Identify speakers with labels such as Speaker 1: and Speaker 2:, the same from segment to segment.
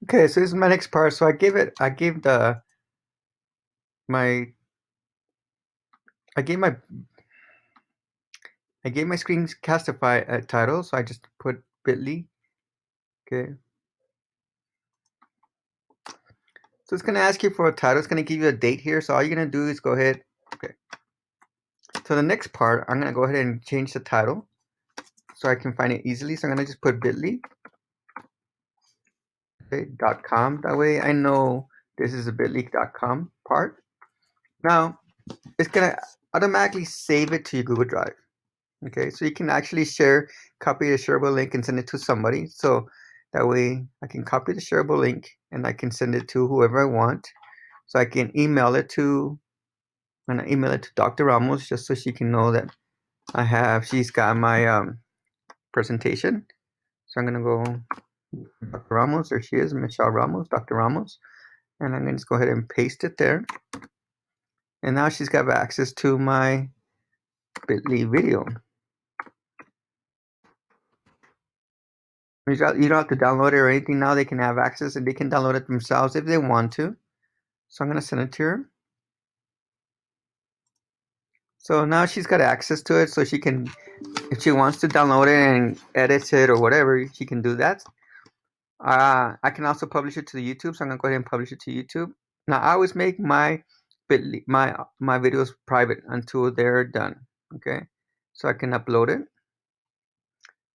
Speaker 1: Okay, so this is my next part. So I gave my I gave my Screencastify a title, so I just put bit.ly. Okay. So it's gonna ask you for a title. It's gonna give you a date here. So all you're gonna do is go ahead. Okay. So the next part, I'm gonna go ahead and change the title so I can find it easily. So I'm gonna just put bit.ly. Okay, .com. That way I know this is a bit.ly.com part. Now it's gonna automatically save it to your Google Drive. Okay, so you can actually copy the shareable link and send it to somebody. So that way I can copy the shareable link and I can send it to whoever I want. So I can email it to Dr. Ramos just so she can know that she's got my presentation. So I'm gonna go Dr. Ramos, there she is, Michelle Ramos, Dr. Ramos, and I'm gonna just go ahead and paste it there. And now she's got access to my bit.ly video. You don't have to download it or anything now. They can have access and they can download it themselves if they want to. So I'm going to send it to her. So now she's got access to it. So she can, if she wants to download it and edit it or whatever, she can do that. I can also publish it to the YouTube. So I'm going to go ahead and publish it to YouTube. Now I always make my videos private until they're done. Okay. So I can upload it.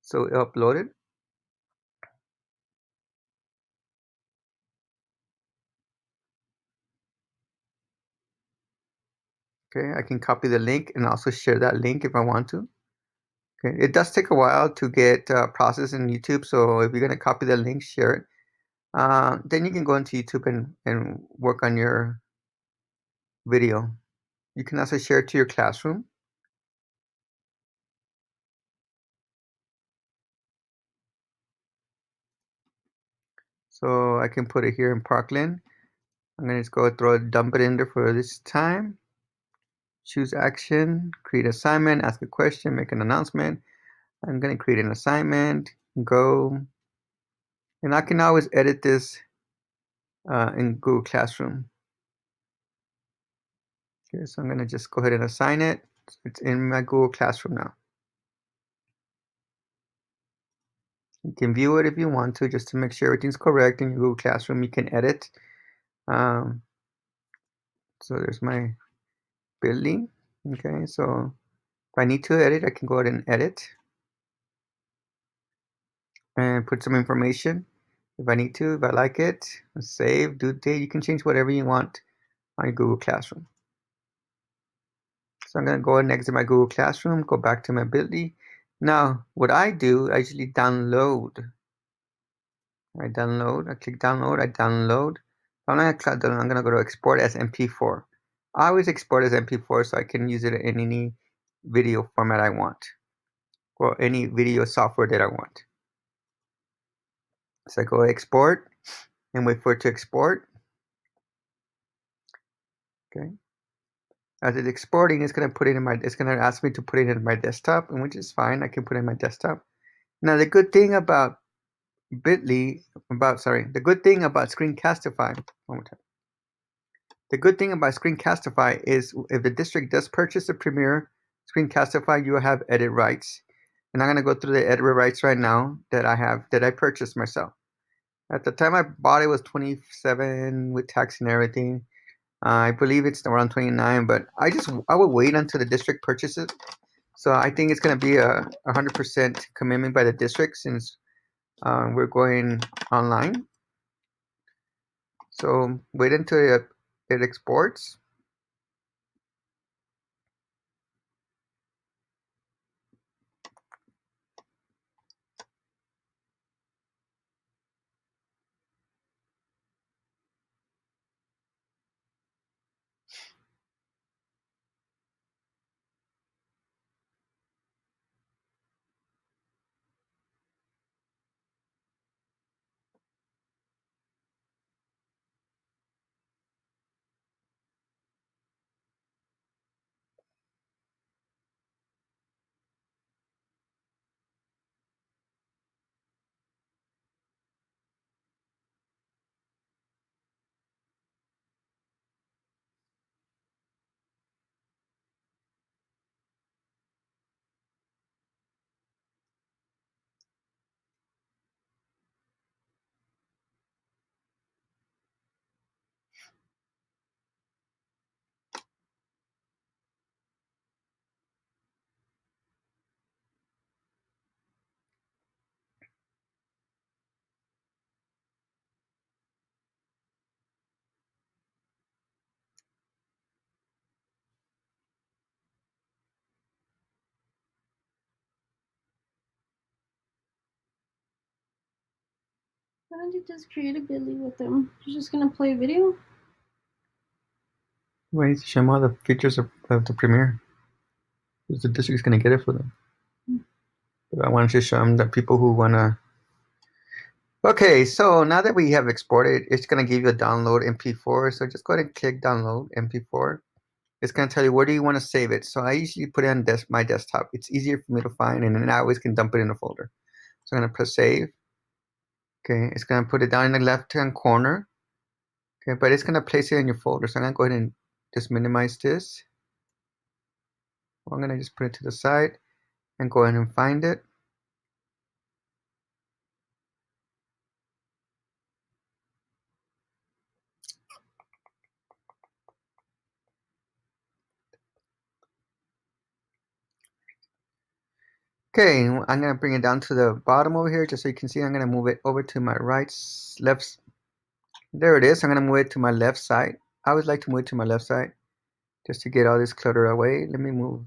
Speaker 1: So upload it. Okay, I can copy the link and also share that link if I want to. Okay, it does take a while to get processed in YouTube, so if you're going to copy the link, share it. Then you can go into YouTube and work on your video. You can also share it to your classroom. So I can put it here in Parkland. I'm going to just go dump it in there for this time. Choose action, create assignment, ask a question, make an announcement. I'm going to create an assignment, go. And I can always edit this in Google Classroom. Okay, so I'm going to just go ahead and assign it. It's in my Google Classroom now. You can view it if you want to, just to make sure everything's correct in your Google Classroom. You can edit. So there's my bit.ly. Okay, so if I need to edit, I can go ahead and edit and put some information. If I need to, if I like it, save, due date. You can change whatever you want on your Google Classroom. So I'm going to go ahead and exit my Google Classroom, go back to my bit.ly. Now, what I do, I usually download. I click download, I download. I'm going to go to export as MP4. I always export as MP4 so I can use it in any video format I want, or any video software that I want. So I go export and wait for it to export. Okay. As it's exporting, it's going to ask me to put it in my desktop, and which is fine. I can put it in my desktop. Now the good thing about the good thing about Screencastify, one more time. The good thing about Screencastify is if the district does purchase a Premiere Screencastify, you will have edit rights. And I'm going to go through the edit rights right now that I purchased myself. At the time I bought it was $27 with tax and everything. I believe it's around $29, but I will wait until the district purchases. So I think it's going to be a 100% commitment by the district since we're going online. So wait until it exports.
Speaker 2: Why don't you just create a bit.ly with them? You're just gonna play a video?
Speaker 1: Wait, to show them all the features of the Premiere. Because the district's gonna get it for them. But I wanted to show them the people who wanna. Okay, so now that we have exported, it's gonna give you a download MP4. So just go ahead and click download MP4. It's gonna tell you where do you want to save it. So I usually put it on my desktop. It's easier for me to find, and then I always can dump it in a folder. So I'm gonna press save. Okay, it's gonna put it down in the left-hand corner. Okay, but it's gonna place it in your folder. So I'm gonna go ahead and just minimize this. I'm gonna just put it to the side and go ahead and find it. Okay, I'm gonna bring it down to the bottom over here just so you can see. I'm gonna move it over to my left. There it is. I'm gonna move it to my left side. I always like to move it to my left side just to get all this clutter away. Let me move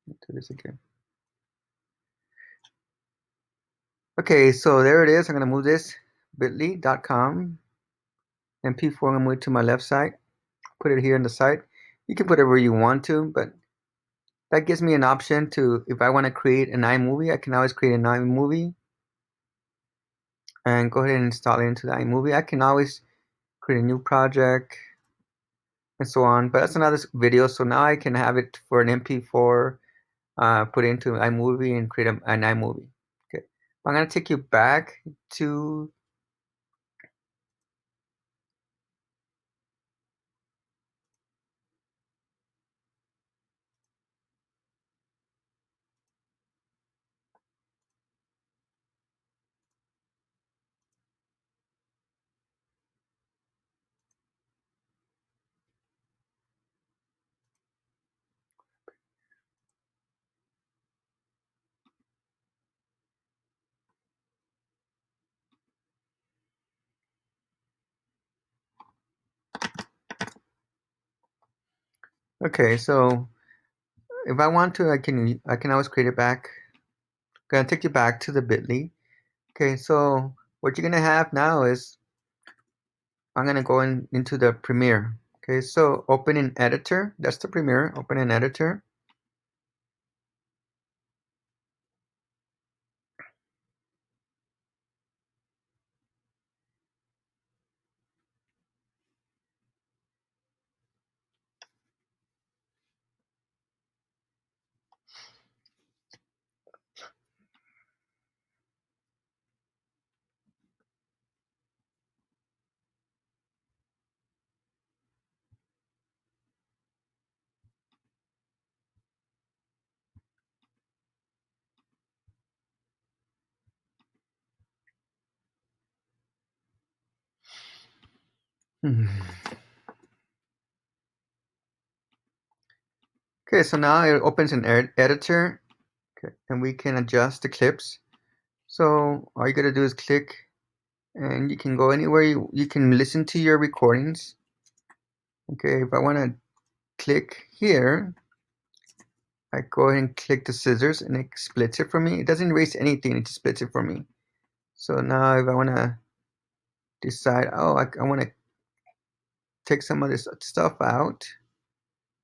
Speaker 1: to this again. Okay, so there it is. I'm gonna move this bit.ly.com MP4. I'm gonna move it to my left side. Put it here on the side. You can put it where you want to, but that gives me an option to, if I want to create an iMovie, I can always create an iMovie and go ahead and install it into the iMovie. I can always create a new project and so on, but that's another video. So now I can have it for an MP4, put it into iMovie and create an iMovie. Okay, I'm gonna take you back to okay. So if I want to, I can always create it back. I'm gonna take you back to the bit.ly. Okay, so what you're gonna have now is I'm gonna go into the Premiere. Okay, so open an editor. That's the Premiere. Open an editor. Okay, so now it opens an editor. Okay, and we can adjust the clips. So all you gotta do is click, and you can go anywhere you can listen to your recordings. Okay, if I want to click here, I go ahead and click the scissors, and it splits it for me. It doesn't erase anything; it just splits it for me. So now, if I want to decide, oh, I want to take some of this stuff out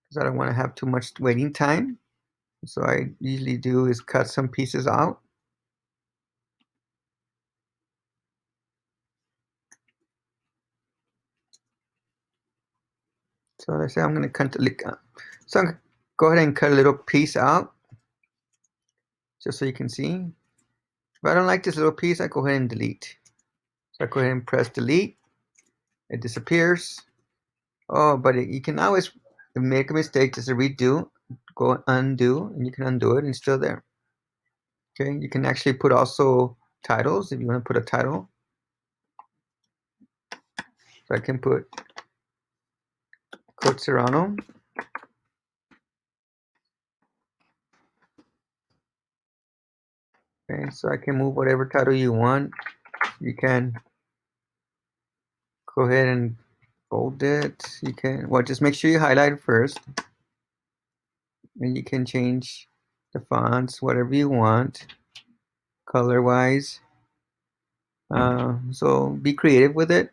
Speaker 1: because I don't want to have too much waiting time. So I usually do is cut some pieces out. So let's say I'm going to cut so I'm going to go ahead and cut a little piece out just so you can see. If I don't like this little piece, I go ahead and delete. So I go ahead and press delete. It disappears. Oh, but you can always make a mistake, just a redo, go undo, and you can undo it and it's still there. Okay, you can actually put also titles if you want to put a title. So I can put Coach Serrano. Okay, so I can move whatever title you want. You can go ahead and bold it. You can, well, just make sure you highlight it first. And you can change the fonts, whatever you want. color wise. So be creative with it.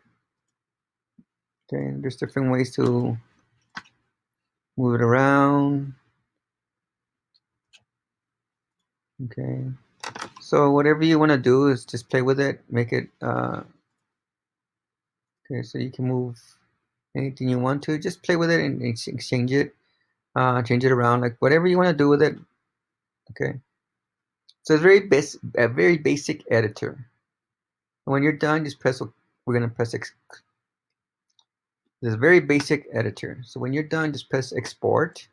Speaker 1: Okay, there's different ways to move it around. Okay, so whatever you want to do is just play with it, make it okay, so you can move anything you want to, just play with it and exchange it, change it around, like whatever you want to do with it. Okay, so it's a very basic editor. And when you're done, just press, we're gonna press it's a very basic editor. So when you're done, just press export.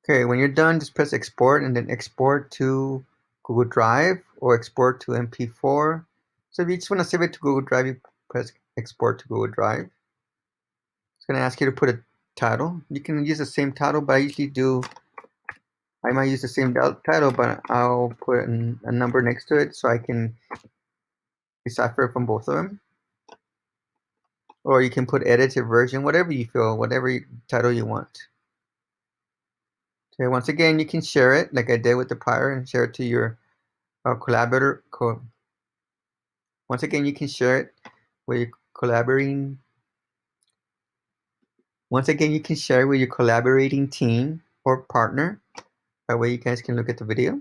Speaker 1: Okay, when you're done, just press export and then export to Google Drive or export to MP4. So if you just want to save it to Google Drive, you press export to Google Drive. It's going to ask you to put a title. You can use the same title, but I might use the same title, but I'll put a number next to it so I can decipher from both of them. Or you can put edited version, whatever you feel, whatever title you want. Okay, once again, you can share it like I did with the prior and share it to your collaborator. Once again, you can share it with your collaborating. Once again, you can share it with your collaborating team or partner. That way you guys can look at the video.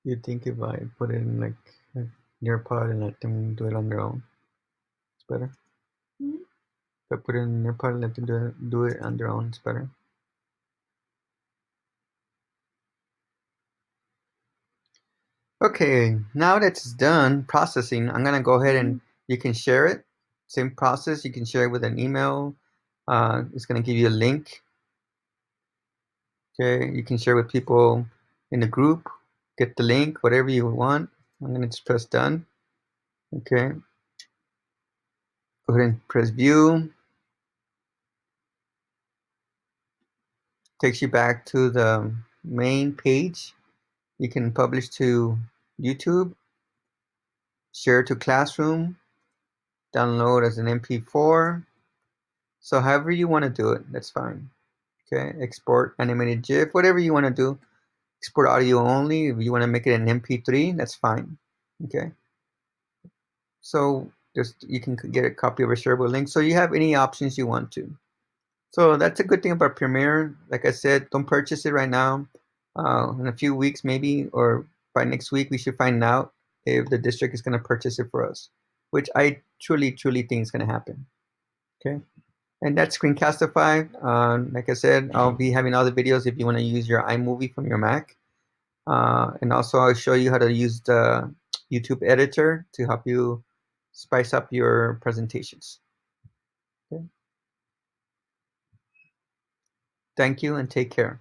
Speaker 1: You think if I put it in like a nearpod and let them do it on their own, it's better?
Speaker 2: Mm-hmm.
Speaker 1: If I put it in nearpod and let them do it on their own, it's better? Okay, now that it's done processing, I'm gonna go ahead and you can share it. Same process, you can share it with an email. It's gonna give you a link. Okay, you can share with people in the group, get the link, whatever you want. I'm gonna just press done. Okay, go ahead and press view. Takes you back to the main page. You can publish to YouTube, share to Classroom, download as an MP4. So however you want to do it, that's fine. Okay, export animated GIF, whatever you want to do. Export audio only. If you want to make it an MP3, that's fine. Okay. So just you can get a copy of a shareable link. So you have any options you want to. So that's a good thing about Premiere. Like I said, don't purchase it right now. In a few weeks maybe, or by next week, we should find out if the district is going to purchase it for us, which I truly think is going to happen. Okay. And that's Screencastify. Like I said, I'll be having other videos if you want to use your iMovie from your Mac. And also I'll show you how to use the YouTube editor to help you spice up your presentations. Okay. Thank you and take care.